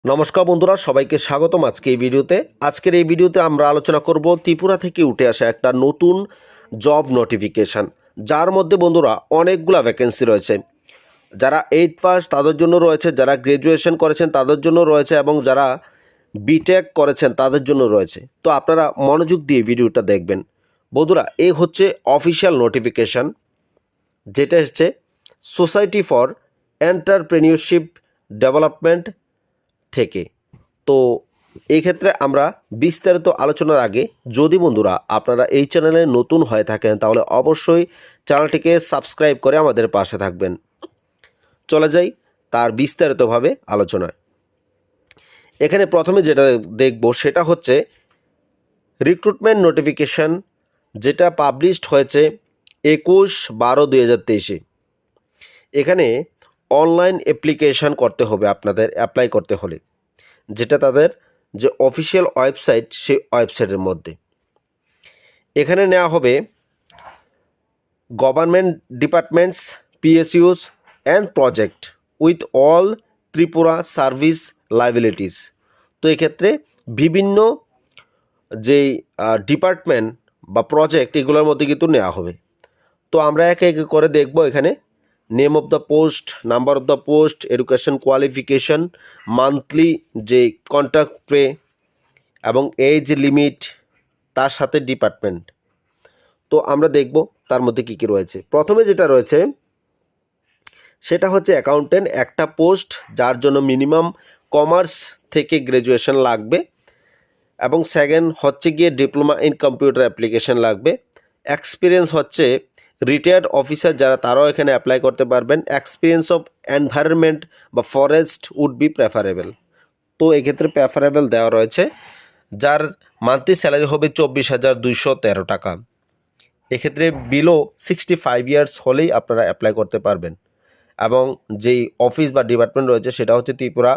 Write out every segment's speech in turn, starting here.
নমস্কার বন্ধুরা, সবাইকে স্বাগতম আজকের এই ভিডিওতে আমরা আলোচনা করব ত্রিপুরা থেকে উঠে আসা একটা নতুন জব নোটিফিকেশান, যার মধ্যে বন্ধুরা অনেকগুলা ভ্যাকেন্সি রয়েছে। যারা 8 পাস তাদের জন্য রয়েছে, যারা গ্র্যাজুয়েশন করেছেন তাদের জন্য রয়েছে এবং যারা বিটেক করেছেন তাদের জন্য রয়েছে। তো আপনারা মনোযোগ দিয়ে ভিডিওটা দেখবেন। বন্ধুরা, এই হচ্ছে অফিসিয়াল নোটিফিকেশান, যেটা এসছে সোসাইটি ফর এন্টারপ্রেনিউরশিপ ডেভেলপমেন্ট থেকে। তো এই ক্ষেত্রে আমরা বিস্তারিত আলোচনার আগে যদি বন্ধুরা আপনারা এই চ্যানেলে নতুন হয়ে থাকেন তাহলে অবশ্যই চ্যানেলটিকে সাবস্ক্রাইব করে আমাদের পাশে থাকবেন। চলে যাই তার বিস্তারিতভাবে আলোচনায়। এখানে প্রথমে যেটা দেখব সেটা হচ্ছে রিক্রুটমেন্ট নোটিফিকেশান, যেটা পাবলিশড হয়েছে 21/12/2023-এ। এখানে অনলাইন অ্যাপ্লিকেশান করতে হবে আপনাদের অ্যাপ্লাই করতে হলে, যেটা তাদের যে অফিসিয়াল ওয়েবসাইট সেই ওয়েবসাইটের মধ্যে। এখানে নেওয়া হবে government departments, পিএসইউস and project with all Tripura service liabilities. তো এক্ষেত্রে বিভিন্ন যেই ডিপার্টমেন্ট বা প্রজেক্ট এগুলোর মধ্যে কিন্তু নেওয়া হবে। তো আমরা একে একে করে দেখব। এখানে name of the post, number of the post, education qualification, monthly যে কন্ট্রাক্ট পে এবং এজ লিমিট, তার সাথে ডিপার্টমেন্ট। তো আমরা দেখব তার মধ্যে কী কী রয়েছে। প্রথমে যেটা রয়েছে সেটা হচ্ছে অ্যাকাউন্টেন্ট, একটা পোস্ট যার জন্য মিনিমাম কমার্স থেকে গ্র্যাজুয়েশন লাগবে, এবং সেকেন্ড হচ্ছে গিয়ে ডিপ্লোমা ইন কম্পিউটার অ্যাপ্লিকেশন লাগবে। এক্সপিরিয়েন্স হচ্ছে রিটায়ার্ড অফিসার যারা, তারাও এখানে অ্যাপ্লাই করতে পারবেন। এক্সপিরিয়েন্স অফ এনভায়রনমেন্ট বা ফরেস্ট উড বি প্রেফারেবল। তো এক্ষেত্রে প্রেফারেবল দেওয়া রয়েছে, যার মান্থলি স্যালারি হবে 24,213 টাকা। এক্ষেত্রে বিলো 65 ইয়ার্স হলেই আপনারা অ্যাপ্লাই করতে পারবেন। এবং যেই অফিস বা ডিপার্টমেন্ট রয়েছে সেটা হচ্ছে Tripura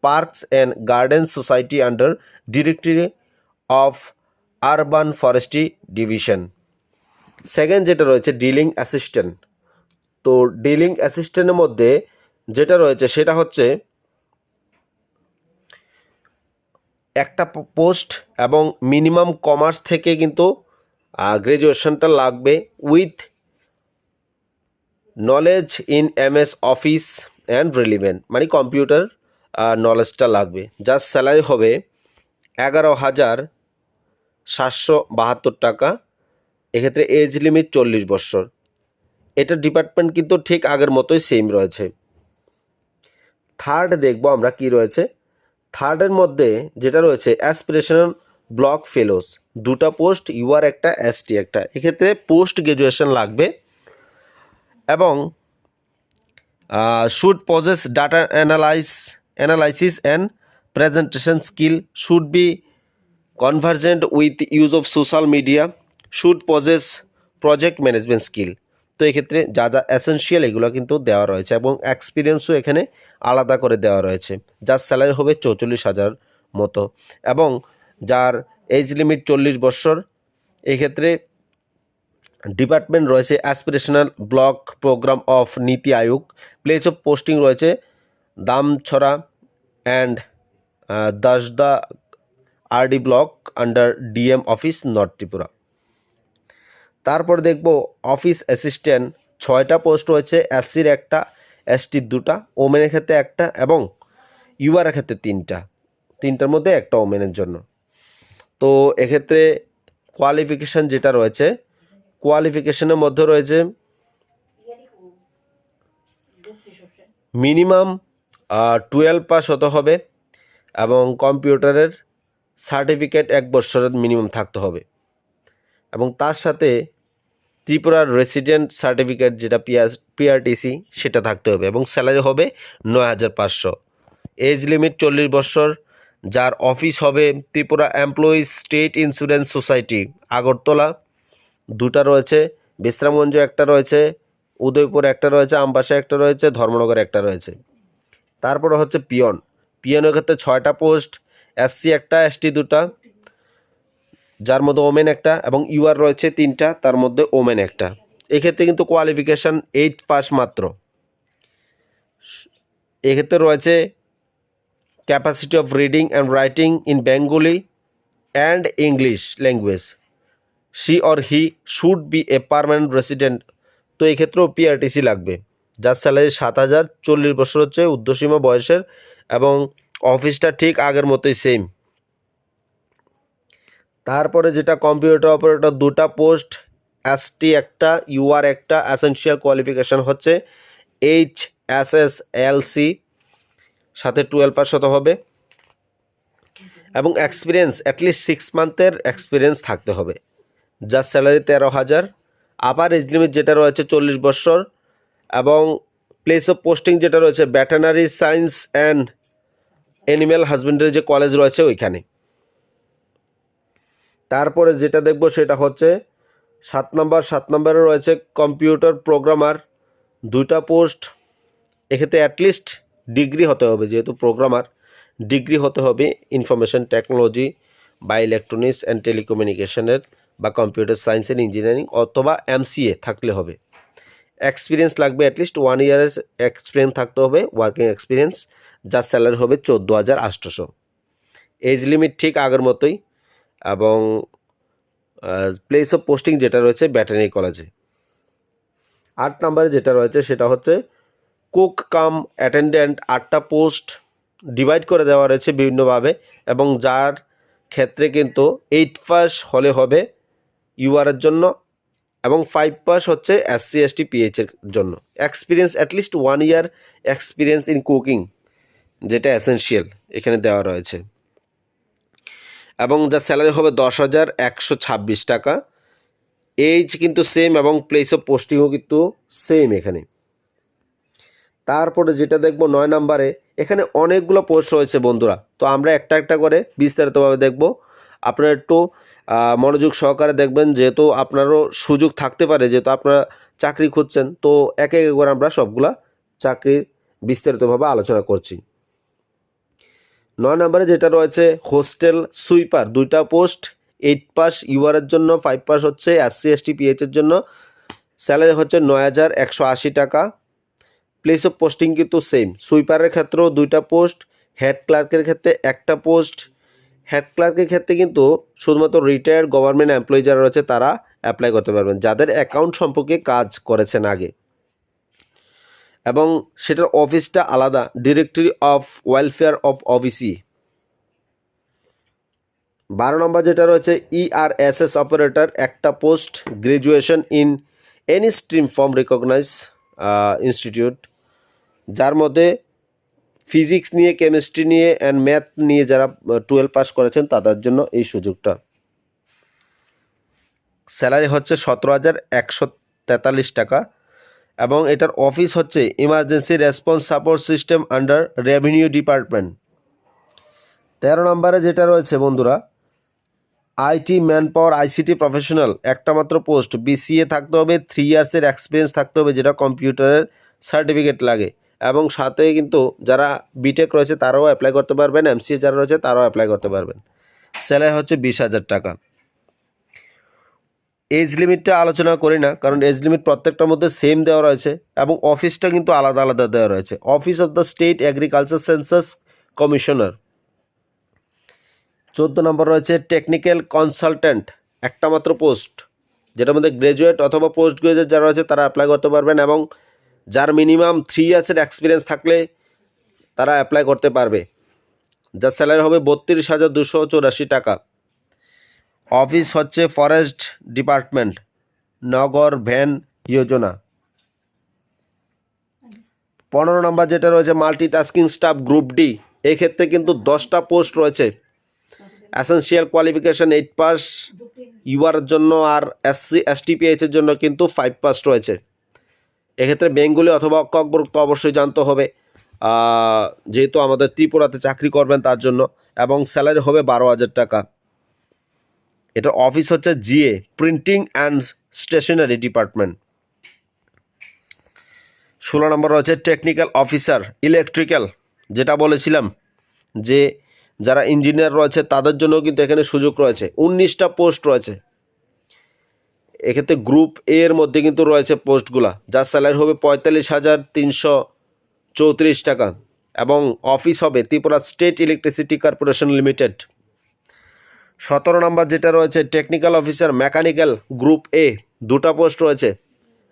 parks and garden society under directory of urban forestry division. Second যেটা রয়েছে ডিলিং অ্যাসিস্ট্যান্ট। তো ডিলিং অ্যাসিস্ট্যান্টের মধ্যে যেটা রয়েছে সেটা হচ্ছে একটা পোস্ট এবং মিনিমাম কমার্স থেকে কিন্তু গ্র্যাজুয়েশনটা লাগবে, with knowledge in MS office and relevant, মানে কম্পিউটার নলেজটা লাগবে। যার স্যালারি হবে 11,772 টাকা। এক্ষেত্রে এজ লিমিট 40 বছর। এটা ডিপার্টমেন্ট কিন্তু ঠিক আগের মতোই সেম রয়েছে। থার্ড দেখব আমরা কি রয়েছে। থার্ডের মধ্যে যেটা রয়েছে অ্যাসপিরেশনাল ব্লক ফেলোস, দুটা পোস্ট, ইউআর একটা, এসটি একটা। এক্ষেত্রে পোস্ট গ্র্যাজুয়েশন লাগবে এবং should possess data analysis and presentation skill, should be convergent with use of social media, should possess project management skill. তো এক্ষেত্রে যা যা এসেনশিয়াল এগুলো কিন্তু দেওয়া রয়েছে, এবং এক্সপিরিয়েন্সও এখানে আলাদা করে দেওয়া রয়েছে। যার স্যালারি হবে 44,000 মতো, এবং যার এজ লিমিট 40 বছর। এক্ষেত্রে ডিপার্টমেন্ট রয়েছে অ্যাসপিরেশনাল ব্লক প্রোগ্রাম অফ নীতি আয়োগ। প্লেস অফ পোস্টিং রয়েছে Damchhara and Dasda RD block under DM office, north Tripura. তারপর দেখব অফিস অ্যাসিস্ট্যান্ট, 6টা পোস্ট রয়েছে, এসসির একটা, এসটির দুটা, ওমেনের ক্ষেত্রে একটা, এবং ইউআরের ক্ষেত্রে তিনটার মধ্যে একটা ওমেনের জন্য। তো এক্ষেত্রে কোয়ালিফিকেশান যেটা রয়েছে, কোয়ালিফিকেশনের মধ্যে রয়েছে মিনিমাম 12 পাস হতে হবে, এবং কম্পিউটারের সার্টিফিকেট 1 বছরের মিনিমাম থাকতে হবে, এবং তার সাথে ত্রিপুরার রেসিডেন্ট সার্টিফিকেট যেটা পিআরটিসি সেটা থাকতে হবে, এবং স্যালারি হবে 9,500। এজ লিমিট 40 বছর। যার অফিস হবে Tripura employees state insurance society, Agartala, দুটা রয়েছে, বিশ্রামগঞ্জ একটা রয়েছে, উদয়পুর একটা রয়েছে, আমবাসা একটা রয়েছে, ধর্মনগর একটা রয়েছে। তারপরে হচ্ছে পিয়নের ক্ষেত্রে 6টা পোস্ট, এসসি একটা, এসটি দুটা, যার মধ্যে ওমেন একটা, এবং ইউআর রয়েছে 3টা, তার মধ্যে ওমেন একটা। এক্ষেত্রে কিন্তু কোয়ালিফিকেশান 8 পাস মাত্র। এক্ষেত্রে রয়েছে capacity of reading and writing in Bengali and English language, she or he should B a permanent resident. তো এই ক্ষেত্রেও পিআরটিসি লাগবে, যার স্যালারি 7,000, 40 বছর হচ্ছে ঊর্ধ্বসীমা বয়সের, এবং অফিসটা ঠিক আগের মতোই সেম। তারপরে যেটা কম্পিউটার অপারেটর, 2টা পোস্ট, এসটি একটা, ইউআর একটা। এসেনশিয়াল কোয়ালিফিকেশান হচ্ছে HSSLC, সাথে 12 পাস হতে হবে, এবং এক্সপিরিয়েন্স অ্যাটলিস্ট 6 মান্থের এক্সপিরিয়েন্স থাকতে হবে, যার স্যালারি 13,000। আবার এজ লিমিট যেটা রয়েছে 40 বছর, এবং প্লেস অফ পোস্টিং যেটা রয়েছে veterinary science and animal husbandry যে কলেজ রয়েছে ওইখানে। তারপরে যেটা দেখব সেটা হচ্ছে 7 নম্বরে রয়েছে কম্পিউটার প্রোগ্রামার, 2টা পোস্ট। এক্ষেত্রে অ্যাটলিস্ট ডিগ্রি হতে হবে, যেহেতু প্রোগ্রামার ডিগ্রি হতে হবে ইনফরমেশন টেকনোলজি বা ইলেকট্রনিক্স অ্যান্ড টেলিকমিউনিকেশনের, বা কম্পিউটার সায়েন্স অ্যান্ড ইঞ্জিনিয়ারিং, অথবা MCA থাকলে হবে। এক্সপিরিয়েন্স লাগবে, অ্যাটলিস্ট 1 ইয়ারের এক্সপিরিয়েন্স থাকতে হবে, ওয়ার্কিং এক্সপিরিয়েন্স, যার স্যালারি হবে 14,800। এজ লিমিট ঠিক আগের মতোই, এবং প্লেস অফ পোস্টিং যেটা রয়েছে ভেটেরিনারি কলেজে। 8 নম্বরে যেটা রয়েছে সেটা হচ্ছে কুক কাম অ্যাটেন্ডেন্ট, 8টা পোস্ট ডিভাইড করে দেওয়া রয়েছে বিভিন্নভাবে, এবং যার ক্ষেত্রে কিন্তু 8 পাস হলে হবে ইউআরের জন্য, এবং 5 পাস হচ্ছে SC ST PH এর জন্য। Experience at least 1 year experience in cooking, যেটা এসেনশিয়াল এখানে দেওয়া রয়েছে, এবং যার স্যালারি হবে 10,126 টাকা। এজ কিন্তু সেম, এবং প্লেস অফ পোস্টিংও কিন্তু সেম এখানে। তারপরে যেটা দেখব 9 নম্বরে, এখানে অনেকগুলো পোস্ট রয়েছে বন্ধুরা, তো আমরা একটা একটা করে বিস্তারিতভাবে দেখব। আপনারা একটু মনোযোগ সহকারে দেখবেন, যেহেতু আপনারও সুযোগ থাকতে পারে, যেহেতু আপনারা চাকরি খুঁজছেন, তো একে একে করে আমরা সবগুলা চাকরির বিস্তারিতভাবে আলোচনা করছি। 9 নম্বরে যেটা রয়েছে হোস্টেল সুইপার, 2টা পোস্ট, 8 পাস ইউআরের জন্য, 5 পাস হচ্ছে SC ST PH এর জন্য। স্যালারি হচ্ছে 9,180 টাকা। প্লেস অফ পোস্টিং কিন্তু সেম, সুইপারের ক্ষেত্রেও 2টা পোস্ট, হেড ক্লার্কের ক্ষেত্রে 1টা পোস্ট। হেড ক্লার্কের ক্ষেত্রে কিন্তু শুধুমাত্র রিটায়ার্ড গভর্নমেন্ট এমপ্লয়ি যারা রয়েছে তারা অ্যাপ্লাই করতে পারবেন, যাদের অ্যাকাউন্ট সম্পর্কে কাজ করেছেন আগে, এবং সেটার অফিসটা আলাদা, directory of welfare of OBC। 12 নম্বর যেটা রয়েছে ERSS অপারেটর, 1টা post, graduation in any stream from recognise institute, যার মধ্যে ফিজিক্স নিয়ে, কেমিস্ট্রি নিয়ে অ্যান্ড ম্যাথ নিয়ে যারা 12 পাস করেছেন তাদের জন্য এই সুযোগটা। স্যালারি হচ্ছে 17,143 টাকা, এবং এটার অফিস হচ্ছে emergency response support system under revenue department. 13 নম্বরে যেটা রয়েছে বন্ধুরা IT man power ICT professional, 1টা মাত্র পোস্ট, BCA থাকতে হবে, 3 ইয়ার্সের এক্সপিরিয়েন্স থাকতে হবে, যেটা কম্পিউটারের সার্টিফিকেট লাগে, এবং সাথে কিন্তু যারা বিটেক রয়েছে তারাও অ্যাপ্লাই করতে পারবেন, MCA যারা রয়েছে তারাও অ্যাপ্লাই করতে পারবেন। স্যালারি হচ্ছে 20,000 টাকা। এজ লিমিটটা আলোচনা করি না, কারণ এজ লিমিট প্রত্যেকটার মধ্যে সেম দেওয়া রয়েছে, এবং অফিসটা কিন্তু আলাদা আলাদা দেওয়া রয়েছে। Office of the state agriculture census commissioner. 14 নম্বর রয়েছে টেকনিক্যাল কনসালট্যান্ট, 1টা মাত্র পোস্ট, যেটার মধ্যে গ্র্যাজুয়েট অথবা পোস্ট গ্র্যাজুয়েট যারা রয়েছে তারা অ্যাপ্লাই করতে পারবেন, এবং যার মিনিমাম 3 ইয়ার্সের এক্সপিরিয়েন্স থাকলে তারা অ্যাপ্লাই করতে পারবে, যার স্যালারি হবে 32,284 টাকা। অফিস হচ্ছে ফরেস্ট ডিপার্টমেন্ট, নগর ভ্যান যোজনা। 15 নম্বর যেটা রয়েছে মাল্টিটাস্কিং স্টাফ গ্রুপ ডি, এই ক্ষেত্রে কিন্তু 10টা পোস্ট রয়েছে। এসেনশিয়াল কোয়ালিফিকেশান 8 পাস ইউআর জন্য, আর SC ST PH এর জন্য কিন্তু 5 পাস রয়েছে। এক্ষেত্রে বেঙ্গলি অথবা অক্ষরগুপ্ত অবশ্যই জানতে হবে, যেহেতু আমাদের ত্রিপুরাতে চাকরি করবেন তার জন্য, এবং স্যালারি হবে 12,000 টাকা। এটার অফিস হচ্ছে GA printing and stationery department. 16 নম্বর রয়েছে টেকনিক্যাল অফিসার ইলেকট্রিক্যাল, যেটা বলেছিলাম যে যারা ইঞ্জিনিয়ার রয়েছে তাদের জন্য কিন্তু এখানে সুযোগ রয়েছে। 19টা পোস্ট রয়েছে, এক্ষেত্রে গ্রুপ A এর মধ্যে কিন্তু রয়েছে পোস্টগুলা, যার স্যালারি হবে 45,334 টাকা। এবং অফিস হবে Tripura state electricity corporation limited. 17 নম্বর যেটা রয়েছে টেকনিক্যাল অফিসার মেকানিক্যাল গ্রুপ এ, 2টা পোস্ট রয়েছে,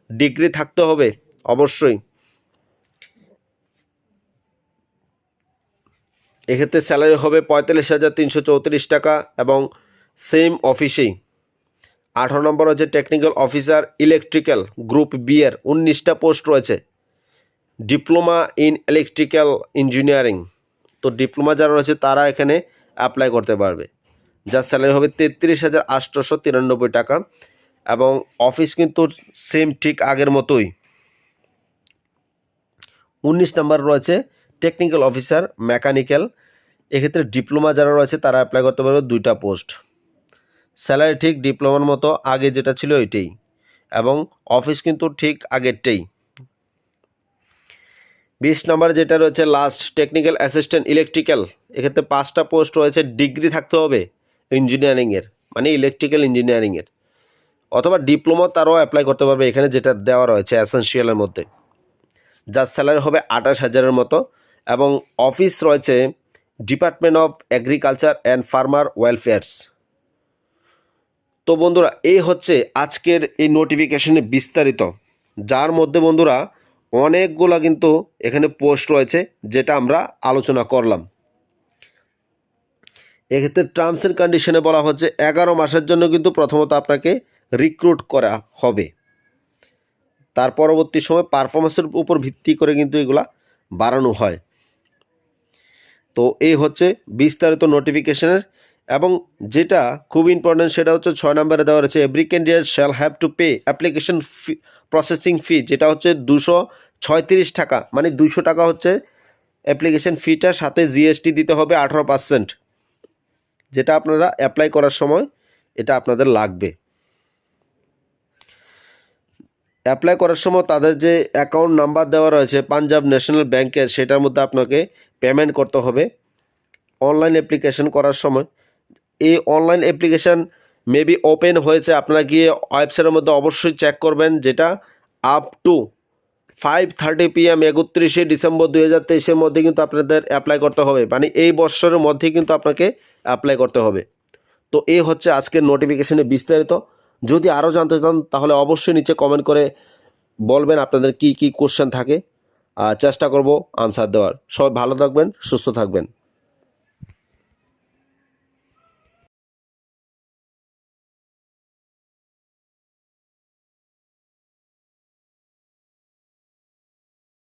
ডিগ্রি থাকতে হবে অবশ্যই। এক্ষেত্রে স্যালারি হবে 45,334 টাকা এবং সেম অফিসেই। 18 নম্বর হচ্ছে technical officer electrical group B এর 19টা পোস্ট রয়েছে, ডিপ্লোমা ইন ইলেকট্রিক্যাল ইঞ্জিনিয়ারিং। তো ডিপ্লোমা যারা রয়েছে তারা এখানে অ্যাপ্লাই করতে পারবে, যার স্যালারি হবে 33,893 টাকা এবং অফিস কিন্তু সেম ঠিক আগের মতোই। 19 নম্বর রয়েছে টেকনিক্যাল অফিসার মেকানিক্যাল, এক্ষেত্রে ডিপ্লোমা যারা রয়েছে তারা অ্যাপ্লাই করতে পারবে, 2টা পোস্ট। স্যালারি ঠিক ডিপ্লোমার মতো আগে যেটা ছিল ওইটাই এবং অফিস কিন্তু ঠিক আগেরটাই। 20 নম্বর যেটা রয়েছে লাস্ট টেকনিক্যাল অ্যাসিস্ট্যান্ট ইলেকট্রিক্যাল, এক্ষেত্রে 5টা পোস্ট রয়েছে, ডিগ্রি থাকতে হবে ইঞ্জিনিয়ারিংয়ের, মানে ইলেকট্রিক্যাল ইঞ্জিনিয়ারিংয়ের, অথবা ডিপ্লোমা তারাও অ্যাপ্লাই করতে পারবে এখানে যেটা দেওয়া রয়েছে অ্যাসেনশিয়ালের মধ্যে, যার স্যালারি হবে 28,000-এর মতো এবং অফিস রয়েছে department of agriculture and farmer welfares. তো বন্ধুরা এই হচ্ছে আজকের এই নোটিফিকেশনে বিস্তারিত, যার মধ্যে বন্ধুরা অনেকগুলা কিন্তু এখানে পোস্ট রয়েছে যেটা আমরা আলোচনা করলাম। এক্ষেত্রে টার্মস অ্যান্ড কন্ডিশনে বলা হচ্ছে 11 মাসের জন্য কিন্তু প্রথমত আপনাকে রিক্রুট করা হবে, তার পরবর্তী সময় পারফরমেন্সের উপর ভিত্তি করে কিন্তু এগুলা বাড়ানো হয়। তো এই হচ্ছে বিস্তারিত নোটিফিকেশনের, এবং যেটা খুব ইম্পর্টেন্ট সেটা হচ্ছে 6 নম্বরে দেওয়া রয়েছে every candidate shall have to pay application fee processing fee, যেটা হচ্ছে 236 টাকা, মানে 200 টাকা হচ্ছে অ্যাপ্লিকেশন ফিটার, সাথে জিএসটি দিতে হবে 18%, যেটা আপনারা অ্যাপ্লাই করার সময় এটা আপনাদের লাগবে। অ্যাপ্লাই করার সময় তাদের যে অ্যাকাউন্ট নাম্বার দেওয়া রয়েছে পাঞ্জাব ন্যাশনাল ব্যাংকের, সেটার মধ্যে আপনাকে পেমেন্ট করতে হবে অনলাইন অ্যাপ্লিকেশন করার সময়। এই অনলাইন অ্যাপ্লিকেশান মেবি ওপেন হয়েছে, আপনারা গিয়ে ওয়েবসাইটের মধ্যে অবশ্যই চেক করবেন, যেটা আপ টু 5:30 PM 31শে ডিসেম্বর 2023-এর মধ্যে কিন্তু আপনাদের অ্যাপ্লাই করতে হবে, মানে এই বছরের মধ্যেই কিন্তু আপনাকে অ্যাপ্লাই করতে হবে। তো এই হচ্ছে আজকের নোটিফিকেশনে বিস্তারিত। যদি আরও জানতে চান তাহলে অবশ্যই নিচে কমেন্ট করে বলবেন আপনাদের কি কি কোশ্চেন থাকে, চেষ্টা করব আনসার দেওয়ার। সবাই ভালো থাকবেন, সুস্থ থাকবেন।